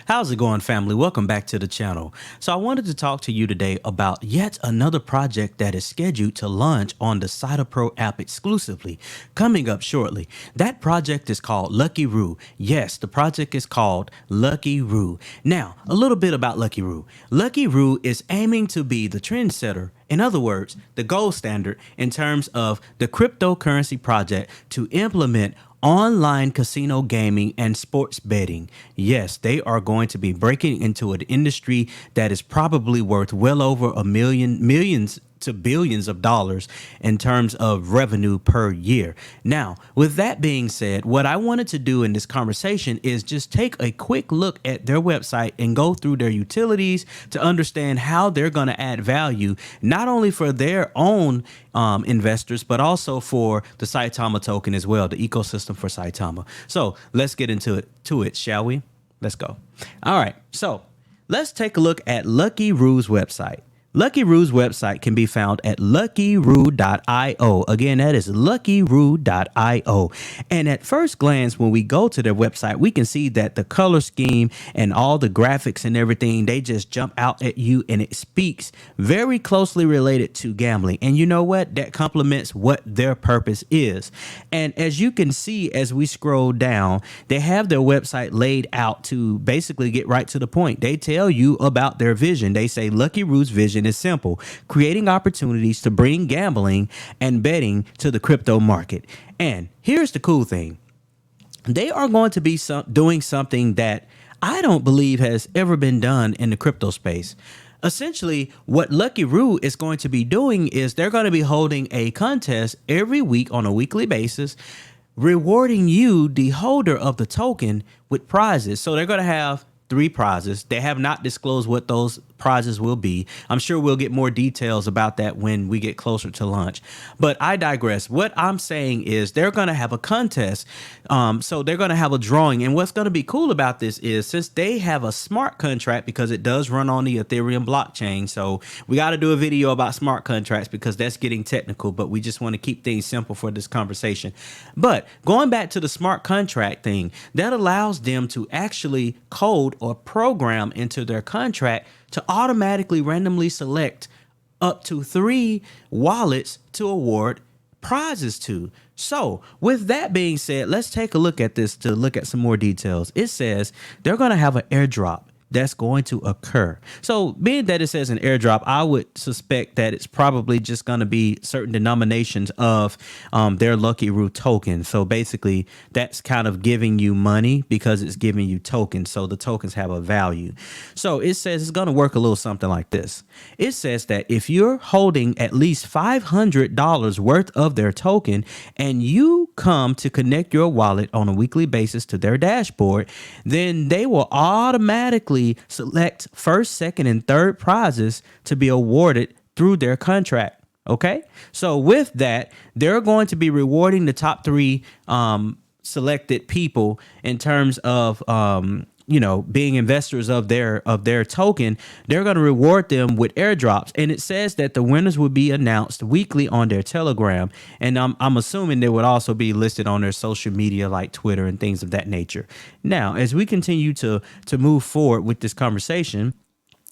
How's it going, family? Welcome back to the channel. So I wanted to talk to you today about yet another project that is scheduled to launch on the SaitaPro app exclusively, coming up shortly. That project is called LuckyRoo. Yes, the project is called LuckyRoo. Now, a little bit about LuckyRoo. LuckyRoo is aiming to be the trendsetter. In other words, the gold standard in terms of the cryptocurrency project to implement online casino gaming and sports betting. Yes, they are going to be breaking into an industry that is probably worth well over millions to billions of dollars in terms of revenue per year. Now, with that being said, what I wanted to do in this conversation is just take a quick look at their website and go through their utilities to understand how they're going to add value, not only for their own investors, but also for the Saitama token as well, the ecosystem for Saitama. So let's get into it, shall we? Let's go. All right. So let's take a look at LuckyRoo's website. LuckyRoo's website can be found at luckyroo.io. Again, that is luckyroo.io. And at first glance, when we go to their website, we can see that the color scheme and all the graphics and everything, they just jump out at you, and it speaks very closely related to gambling. And you know what? That complements what their purpose is. And as you can see, as we scroll down, they have their website laid out to basically get right to the point. They tell you about their vision. They say LuckyRoo's vision is simple: creating opportunities to bring gambling and betting to the crypto market. And here's the cool thing. They are going to be doing something that I don't believe has ever been done in the crypto space. Essentially, what LuckyRoo is going to be doing is they're going to be holding a contest every week on a weekly basis, rewarding you, the holder of the token, with prizes. So they're going to have 3 prizes. They have not disclosed what those prizes will be. I'm sure we'll get more details about that when we get closer to launch. But I digress. What I'm saying is they're going to have a contest. So they're going to have a drawing. And what's going to be cool about this is, since they have a smart contract, because it does run on the Ethereum blockchain. So we got to do a video about smart contracts because that's getting technical, but we just want to keep things simple for this conversation. But going back to the smart contract thing, that allows them to actually code or program into their contract to automatically randomly select up to 3 wallets to award prizes to. So with that being said, let's take a look at this to look at some more details. It says they're going to have an airdrop that's going to occur. So being that it says an airdrop, I would suspect that it's probably just going to be certain denominations of their LuckyRoo token. So basically that's kind of giving you money because it's giving you tokens. So the tokens have a value. So it says it's going to work a little something like this. It says that if you're holding at least $500 worth of their token and you come to connect your wallet on a weekly basis to their dashboard, then they will automatically select first, second, and third prizes to be awarded through their contract. Okay, so with that, they're going to be rewarding the top 3 selected people in terms of being investors of their token. They're going to reward them with airdrops, and it says that the winners will be announced weekly on their Telegram, and I'm assuming they would also be listed on their social media like Twitter and things of that nature. Now, as we continue to move forward with this conversation,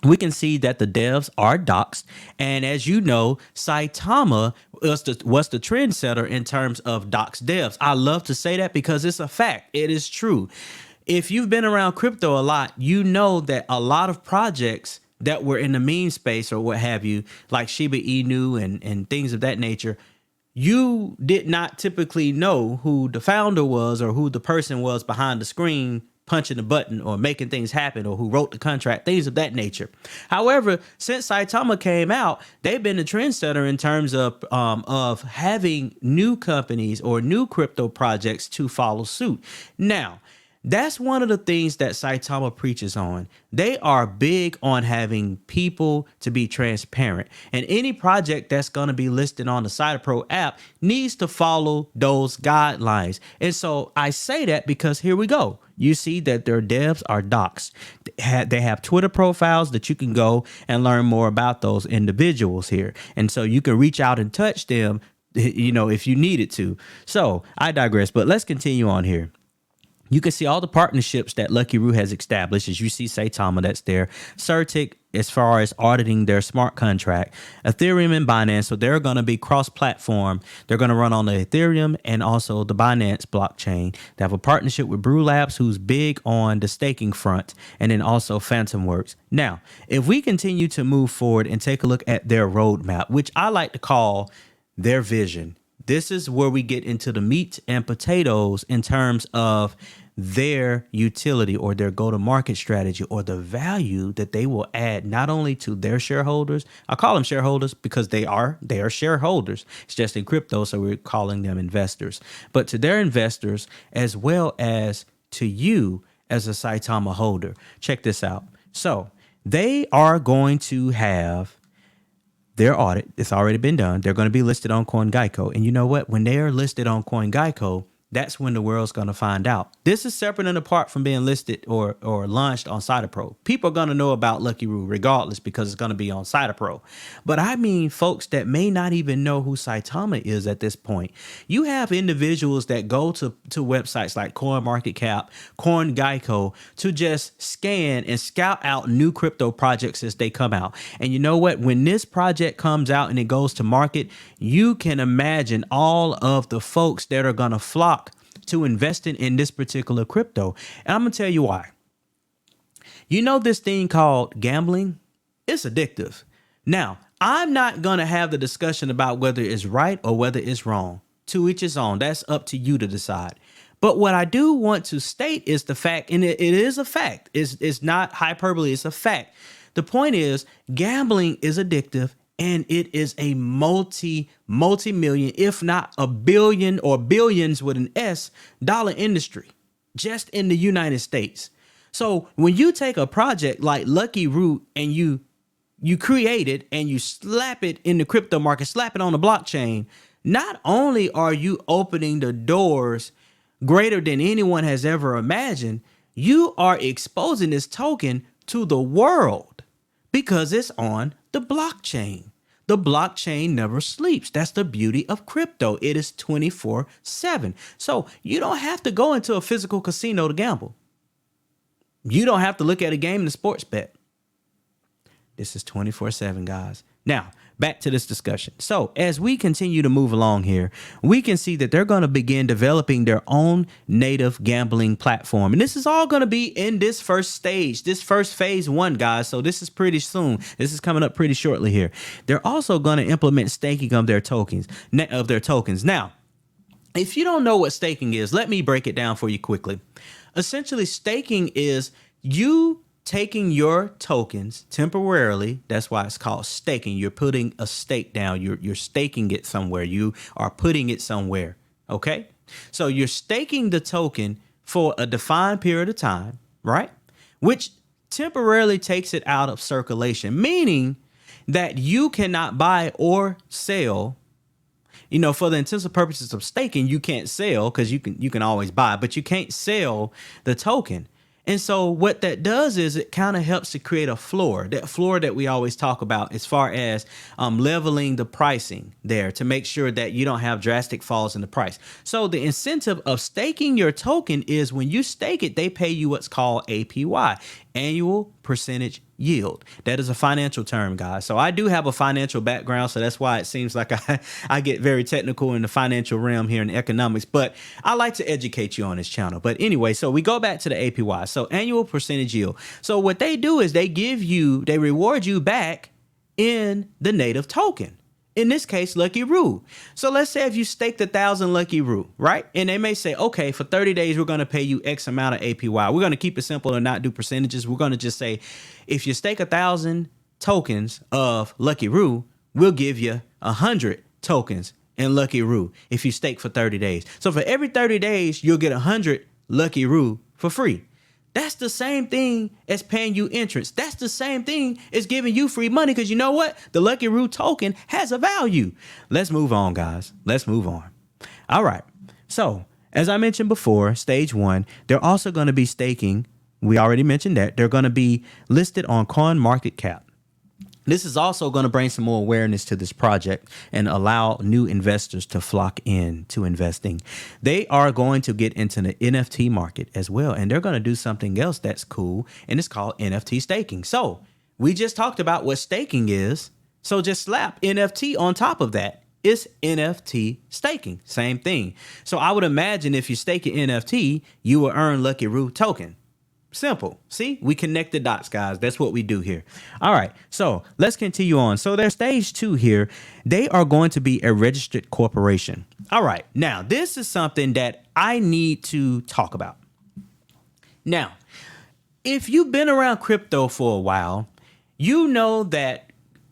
we can see that the devs are doxed. And as you know, Saitama was the trendsetter in terms of doxed devs. I love to say that because it's a fact. It is true. If you've been around crypto a lot, you know that a lot of projects that were in the meme space or what have you, like Shiba Inu and things of that nature, you did not typically know who the founder was or who the person was behind the screen punching the button or making things happen, or who wrote the contract, things of that nature. However, since Saitama came out, they've been a trendsetter in terms of having new companies or new crypto projects to follow suit. Now, that's one of the things that Saitama preaches on. They are big on having people to be transparent, and any project that's going to be listed on the SaitaPro app needs to follow those guidelines. And so I say that because here we go. You see that their devs are doxed. They have Twitter profiles that you can go and learn more about those individuals here. And so you can reach out and touch them, if you needed to. So I digress, but let's continue on here. You can see all the partnerships that LuckyRoo has established. As you see Saitama, that's there. Certic, as far as auditing their smart contract. Ethereum and Binance, so they're going to be cross-platform. They're going to run on the Ethereum and also the Binance blockchain. They have a partnership with Brew Labs, who's big on the staking front, and then also PhantomWorks. Now, if we continue to move forward and take a look at their roadmap, which I like to call their vision, this is where we get into the meat and potatoes in terms of their utility or their go-to-market strategy or the value that they will add not only to their shareholders. I call them shareholders because they are shareholders. It's just in crypto, so we're calling them investors. But to their investors as well as to you as a Saitama holder. Check this out. So they are going to have their audit. It's already been done. They're going to be listed on CoinGecko. And you know what? When they are listed on CoinGecko, that's when the world's going to find out. This is separate and apart from being listed or launched on SaitaPro. People are going to know about LuckyRoo regardless because it's going to be on SaitaPro. But I mean folks that may not even know who Saitama is at this point. You have individuals that go to websites like CoinMarketCap, CoinGecko to just scan and scout out new crypto projects as they come out. And you know what? When this project comes out and it goes to market, you can imagine all of the folks that are going to flock to investing in this particular crypto. And I'm going to tell you why. You know this thing called gambling? It's addictive. Now, I'm not going to have the discussion about whether it's right or whether it's wrong. To each his own. That's up to you to decide. But what I do want to state is the fact, and it is a fact. It's not hyperbole. It's a fact. The point is gambling is addictive. And it is a multi-million, if not a billion or billions with an S, dollar industry just in the United States. So when you take a project like LuckyRoo and you create it and you slap it in the crypto market, slap it on the blockchain, not only are you opening the doors greater than anyone has ever imagined, you are exposing this token to the world because it's on the blockchain. The blockchain never sleeps. That's the beauty of crypto. It is 24/7. So you don't have to go into a physical casino to gamble. You don't have to look at a game and a sports bet. This is 24/7, guys. Now, back to this discussion. So as we continue to move along here, we can see that they're going to begin developing their own native gambling platform. And this is all going to be in this first stage, this first phase 1, guys. So this is pretty soon. This is coming up pretty shortly here. They're also going to implement staking of their tokens. Now, if you don't know what staking is, let me break it down for you quickly. Essentially, staking is you taking your tokens temporarily. That's why it's called staking. You're putting a stake down. You're staking it somewhere. You are putting it somewhere. Okay. So you're staking the token for a defined period of time, right? Which temporarily takes it out of circulation, meaning that you cannot buy or sell. You know, for the intensive purposes of staking, you can't sell because you can always buy, but you can't sell the token. And so what that does is it kind of helps to create a floor, that floor that we always talk about as far as leveling the pricing there to make sure that you don't have drastic falls in the price. So the incentive of staking your token is when you stake it, they pay you what's called APY, annual percentage yield. That is a financial term, guys. So I do have a financial background, so that's why it seems like I get very technical in the financial realm here in economics, but I like to educate you on this channel. But anyway, so we go back to the APY. So annual percentage yield. So what they do is they reward you back in the native token. In this case, LuckyRoo. So let's say if you staked 1,000 LuckyRoo, right? And they may say, okay, for 30 days, we're going to pay you X amount of APY. We're going to keep it simple and not do percentages. We're going to just say, if you stake 1,000 tokens of LuckyRoo, we'll give you 100 tokens in LuckyRoo if you stake for 30 days. So for every 30 days, you'll get 100 LuckyRoo for free. That's the same thing as paying you entrance. That's the same thing as giving you free money because you know what? The LuckyRoo token has a value. Let's move on, guys. Let's move on. All right. So as I mentioned before, stage 1, they're also going to be staking. We already mentioned that. They're going to be listed on CoinMarketCap. This is also going to bring some more awareness to this project and allow new investors to flock in to investing. They are going to get into the NFT market as well, and they're going to do something else that's cool, and it's called NFT staking. So we just talked about what staking is, so just slap NFT on top of that. It's NFT staking, same thing. So I would imagine if you stake an NFT, you will earn LuckyRoo token. Simple. See, we connect the dots, guys. That's what we do here. All right. So let's continue on. So their stage 2 here, they are going to be a registered corporation. All right. Now, this is something that I need to talk about. Now, if you've been around crypto for a while, you know that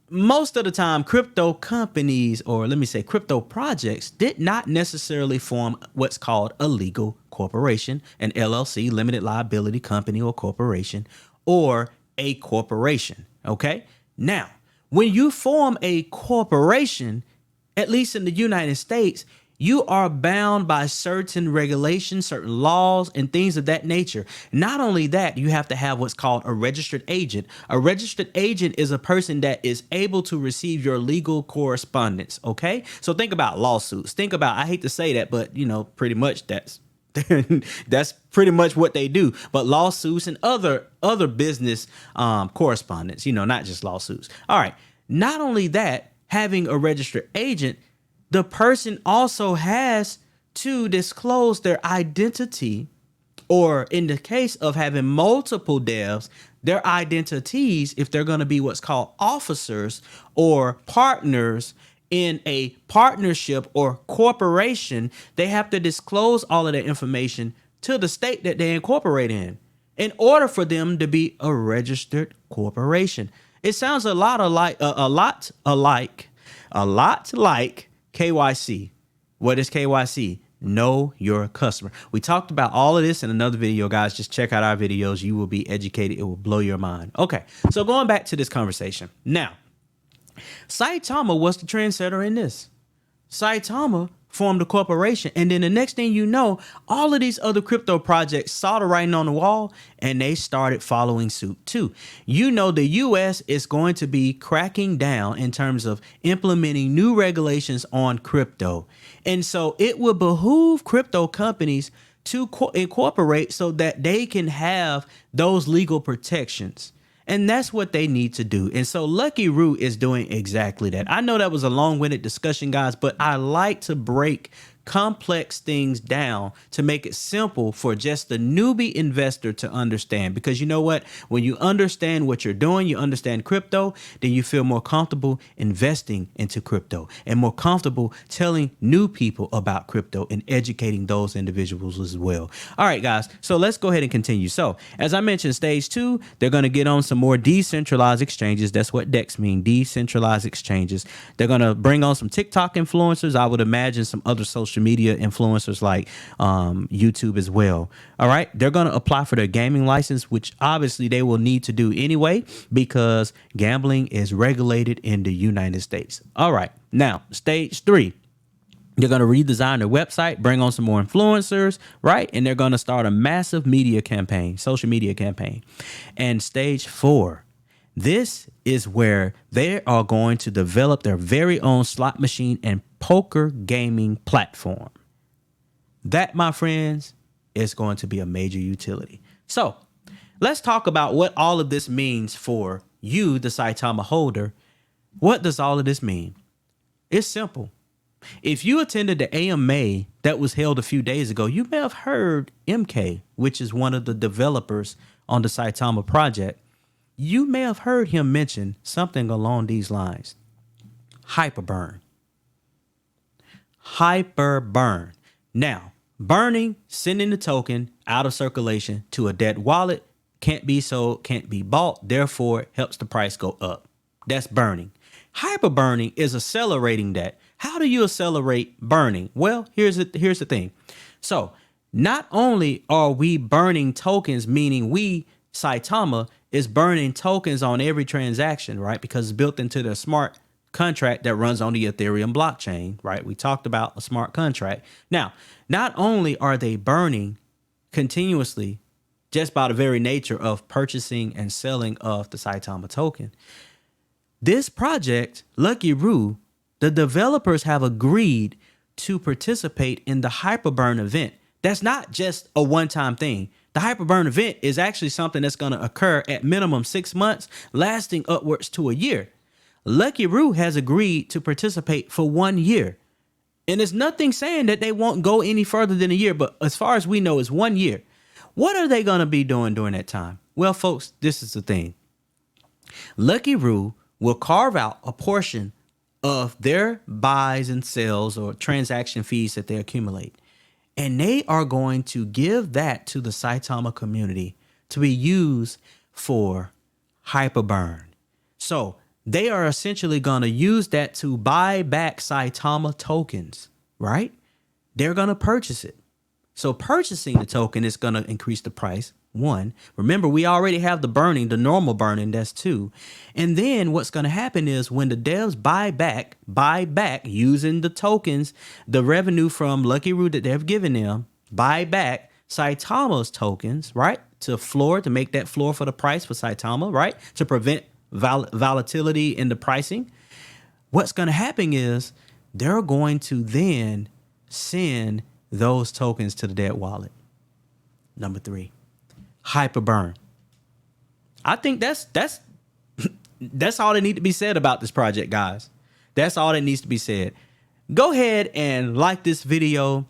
most of the time, crypto companies, or let me say crypto projects, did not necessarily form what's called a legal corporation, an LLC, limited liability company or corporation, or a corporation. Okay. Now, when you form a corporation, at least in the United States, you are bound by certain regulations, certain laws, and things of that nature. Not only that, you have to have what's called a registered agent. A registered agent is a person that is able to receive your legal correspondence. Okay. So think about lawsuits. Think about, I hate to say that, but pretty much that's that's pretty much what they do. But lawsuits and other business correspondence, not just lawsuits. All right. Not only that, having a registered agent, the person also has to disclose their identity, or in the case of having multiple devs, their identities, if they're going to be what's called officers or partners in a partnership or corporation, they have to disclose all of that information to the state that they incorporate in order for them to be a registered corporation. It sounds a lot like KYC. What is KYC? Know your customer. We talked about all of this in another video, guys. Just check out our videos. You will be educated. It will blow your mind. Okay, so going back to this conversation. Now, Saitama was the trendsetter in this. Saitama formed a corporation, and then the next thing you know, all of these other crypto projects saw the writing on the wall and they started following suit too. The US is going to be cracking down in terms of implementing new regulations on crypto. And so it will behoove crypto companies to incorporate so that they can have those legal protections. And that's what they need to do. And so LuckyRoo is doing exactly that. I know that was a long-winded discussion, guys, but I like to break complex things down to make it simple for just the newbie investor to understand. Because you know what? When you understand what you're doing, you understand crypto, then you feel more comfortable investing into crypto and more comfortable telling new people about crypto and educating those individuals as well. All right, guys. So let's go ahead and continue. So as I mentioned, stage 2, they're going to get on some more decentralized exchanges. That's what DEX mean, decentralized exchanges. They're going to bring on some TikTok influencers. I would imagine some other social media influencers like YouTube as well. All right. They're going to apply for their gaming license, which obviously they will need to do anyway, because gambling is regulated in the United States. All right. Now, stage 3. They're going to redesign their website, bring on some more influencers, right? And they're going to start a massive media campaign, social media campaign. And stage 4, this is where they are going to develop their very own slot machine and poker gaming platform. That, my friends, is going to be a major utility. So let's talk about what all of this means for you, the Saitama holder. What does all of this mean? It's simple. If you attended the AMA that was held a few days ago, you may have heard MK, which is one of the developers on the Saitama project. You may have heard him mention something along these lines. Hyperburn. Hyperburn. Now, burning, sending the token out of circulation to a dead wallet, can't be sold, can't be bought, therefore helps the price go up. That's burning. Hyperburning is accelerating that. How do you accelerate burning? Well, here's the thing. So not only are we burning tokens, meaning we, Saitama, is burning tokens on every transaction, right? Because it's built into the smart contract that runs on the Ethereum blockchain, right? We talked about a smart contract. Now, not only are they burning continuously just by the very nature of purchasing and selling of the Saitama token, This project, LuckyRoo, the developers have agreed to participate in the hyperburn event. That's not just a one-time thing. The hyperburn event is actually something that's going to occur at minimum 6 months, lasting upwards to a year. LuckyRoo has agreed to participate for 1 year. And there's nothing saying that they won't go any further than a year, but as far as we know, it's 1 year. What are they going to be doing during that time? Well, folks, this is the thing. LuckyRoo will carve out a portion of their buys and sells or transaction fees that they accumulate. And they are going to give that to the Saitama community to be used for hyperburn. So they are essentially going to use that to buy back Saitama tokens, right? They're going to purchase it. So purchasing the token is going to increase the price. 1. Remember, we already have the burning, the normal burning, that's 2. And then what's going to happen is when the devs buy back using the tokens, the revenue from LuckyRoo that they've given them, buy back Saitama's tokens, right? To make that floor for the price for Saitama, right? To prevent volatility in the pricing. What's going to happen is they're going to then send those tokens to the dead wallet. Number 3. Hyperburn. I think that's all that need to be said about this project, guys. That's all that needs to be said. Go ahead and like this video,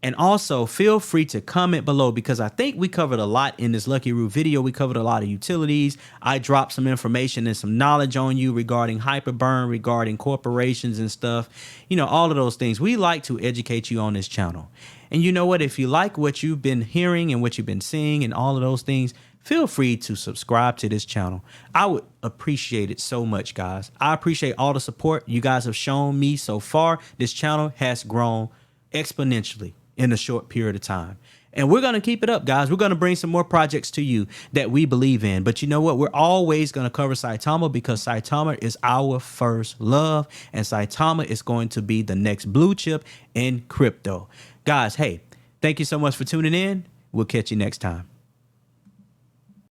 and also feel free to comment below, because I think we covered a lot in this LuckyRoo video. We covered a lot of utilities. I dropped some information and some knowledge on you regarding hyperburn, regarding corporations and stuff. You know, all of those things. We like to educate you on this channel. And you know what? If you like what you've been hearing and what you've been seeing and all of those things, feel free to subscribe to this channel. I would appreciate it so much, guys. I appreciate all the support you guys have shown me so far. This channel has grown exponentially in a short period of time. And we're going to keep it up, guys. We're going to bring some more projects to you that we believe in. But you know what? We're always going to cover Saitama, because Saitama is our first love. And Saitama is going to be the next blue chip in crypto. Guys, hey, thank you so much for tuning in. We'll catch you next time.